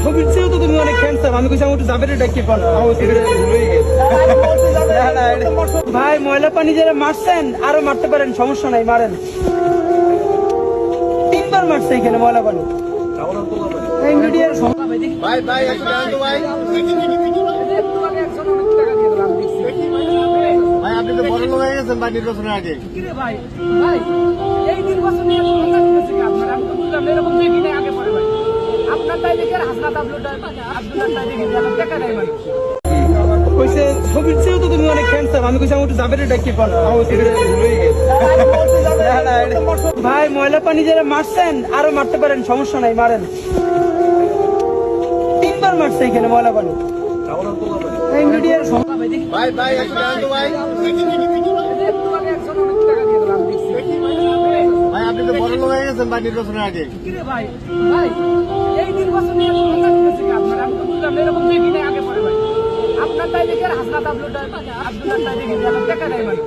ছবির চেয়েও তো তুমি অনেক হ্যান্ডসাম। আমি কইছি আমার একটু জাবের ডাকি পান। ভাই ময়লা পানি যারা মারছেন আরো মারতে পারেন, সমস্যা নাই, মারেন। 3বার মারছে এখানে ময়লা পানি। এই মিডিয়ার ভাই ভাই একটু দাঁড়ান তো ভাই। ভাই আপনি তো বড় লোক হয়ে গেছেন ভাই নির্বাচনের আগে। ভাই ভাই এই নির্বাচন নিয়ে আপনার আমি তো বুঝলাম এরকম দেখি নাই আগে পরে ভাই। আপনার তাই দেখে হাসনাত আব্দুল্লাহ তাই দেখে টাকা নেই মানে কইছে ছবির চেয়েও তো তুমি অনেক হ্যান্ডসাম। আমি কইছি আমার একটু জাবের ডাকি পান। ভাই ময়লা পানি যারা মারছেন আরো মারতে পারেন, সমস্যা নাই, মারেন। 3বার মারছে এখানে ময়লা পানি। এই মিডিয়ার ভাই ভাই একটু দাঁড়ান তো ভাই। ভাই আপনি তো বড় লোক হয়ে গেছেন ভাই নির্বাচনের আগে। ভাই ভাই এই নির্বাচন নিয়ে আপনার আমি তো বুঝলাম এরকম দেখি নাই আগে পরে ভাই। আপনার তাই দেখে হাসনাত আব্দুল্লাহ তাই দেখে টাকা নেই মানে